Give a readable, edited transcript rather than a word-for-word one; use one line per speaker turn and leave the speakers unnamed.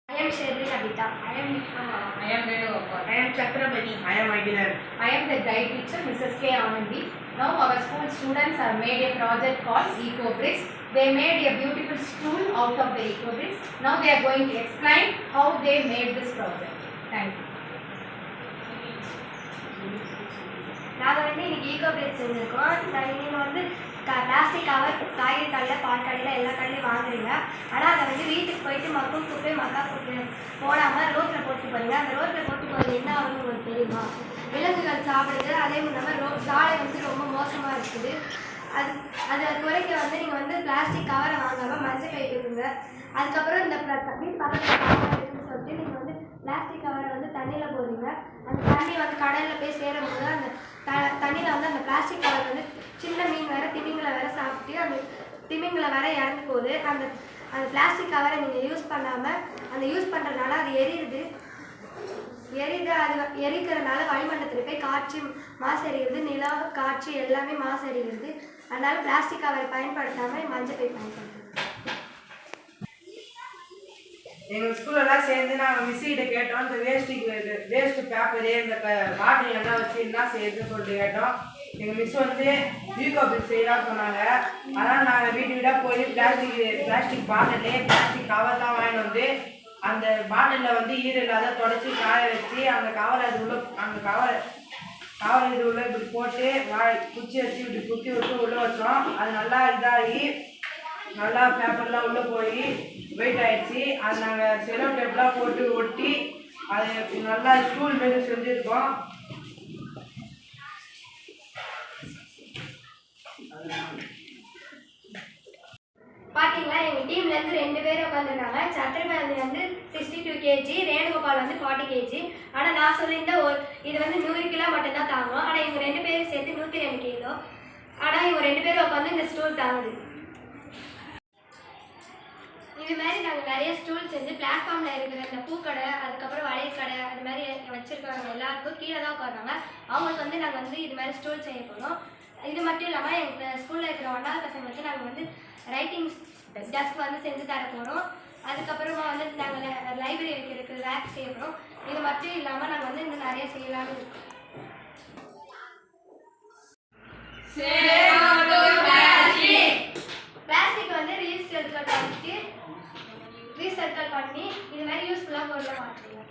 I am Sherry Abita.
I am Renu Gopal.
I am Chakrabani. I am Aguilar.
I am the guide teacher, Mrs. K. Anandi. Now our school students have made a project called EcoBricks. They made a beautiful stool out of the EcoBricks. Now they are going to explain how they made this project. Thank you.
நாங்கள் இன்னைக்கு ego BRICS செஞ்சுருக்கோம். நீங்கள் plastic cover காய்கறி கடையில் பால் கடையில் எல்லா கடையிலையும் வாங்குறீங்க. ஆனால் அதை வீட்டுக்கு போயிட்டு மக்கும் குப்பை மக்கா குப்பை போடாமல் ரோட்டில் போட்டு போகிறீங்க. அந்த ரோட்டில் போட்டு போகிறது என்ன ஆகுன்னு உங்களுக்கு தெரியுமா? விலங்குகள் சாப்பிடுது. அதே இல்லாமல் சாலை ரொம்ப மோசமாக இருக்குது. அதை குறைக்க நீங்கள் பிளாஸ்டிக் கவரை வாங்காமல் மஞ்சள் பை கொடுங்க. அதுக்கப்புறம் இந்த வீட்டு பக்கத்தில் கவர் இருக்குன்னு சொல்லிட்டு நீங்கள் பிளாஸ்டிக் கவரை தண்ணியில் போடுறீங்க. அந்த தண்ணி கடலில் போய் சேரும்போது அந்த தண்ணியில் அந்த பிளாஸ்டிக் கவர் சின்ன மீன் வேறு திமிங்களை வேறு சாப்பிட்டு அந்த திமிங்களை வேறு இறந்து போகுது. அந்த பிளாஸ்டிக் கவரை நீங்கள் யூஸ் பண்ணாமல் அந்த யூஸ் பண்ணுறதுனால அது எரியுது. அது எரிக்கிறதுனால வளிமண்டலத்தில் போய் காற்று மாசறிகிறது. நிலம் காற்று எல்லாமே மாசறிகிறது. அதனால பிளாஸ்டிக் கவரை பயன்படுத்தாமல் மஞ்சள் பை பயன்படுத்தும்.
எங்கள் ஸ்கூலெல்லாம் சேர்ந்து நாங்கள் மிஸ்ஸிகிட்ட கேட்டோம். இந்த வேஸ்ட்டு பேப்பரு இந்த பாட்டில் எல்லாம் வச்சு என்ன செய்யுதுன்னு சொல்லிட்டு கேட்டோம். எங்கள் மிஸ் ஈகோபிக்ஸ் செய்யலாம் சொன்னாங்க. அதனால் நாங்கள் வீடாக போய் பிளாஸ்டிக் பாட்டிலே பிளாஸ்டிக் கவர்லாம் வாங்கிட்டு அந்த பாட்டிலில் ஈர இல்லாத தொடச்சி காய வச்சு அந்த கவர் இது உள்ள இப்படி போட்டு குச்சி வச்சு இப்படி குத்தி விட்டு உள்ளே வச்சோம். அது நல்லா இதாகி நல்லா பேப்பர்லாம் உள்ளே போய் வெயிட் ஆகிடுச்சு. அது நாங்கள் செலோ டேப்லாம் போட்டு ஒட்டி அது நல்லா ஸ்கூல் மாரி செஞ்சுருக்கோம்.
பார்த்தீங்களா, எங்கள் டீம்லேருந்து 2 பேர் உட்காந்துருந்தாங்க. சத்திரபாண்டி 62 kg, ரேணுகோபால் 40 kg. ஆனால் நான் சொல்லியிருந்த இது 100 கிலோ மட்டும்தான் தாங்கும். ஆனால் இவங்க 2 பேரும் சேர்த்து 102 கிலோ. ஆனால் இவங்க 2 பேரும் உட்காந்து இந்த ஸ்டூல் தாங்குது. இது மாதிரி நாங்கள் நிறைய ஸ்டூல் செஞ்சு பிளாட்ஃபார்மில் இருக்கிற இந்த பூக்கடை, அதுக்கப்புறம் வளையல் கடை, அது மாதிரி வச்சுருக்கிறவங்க எல்லாருக்கும் கீழே தான் உட்காருவாங்க. அவங்களுக்கு நாங்கள் இது மாதிரி ஸ்டூல் செய்ய போகிறோம். இது மட்டும் இல்லாமல் எங்கள் ஸ்கூலில் இருக்கிற 1வது பசங்களுக்கு நாங்கள் ரைட்டிங் டெஸ்க் செஞ்சு தர போகிறோம். அதுக்கப்புறமா நாங்கள் லைப்ரரி வைக்கிறதுக்கு ரேக் செய்ய போகிறோம். இது மட்டும் இல்லாமல் நாங்கள் இன்னும் நிறைய செய்யலாம்னு இருக்கோம். பிளாஸ்டிக் ரீசைக்கிள் பண்ணி இது மாதிரி யூஸ்ஃபுல்லாக பொருளாக மாற்றுவோம்.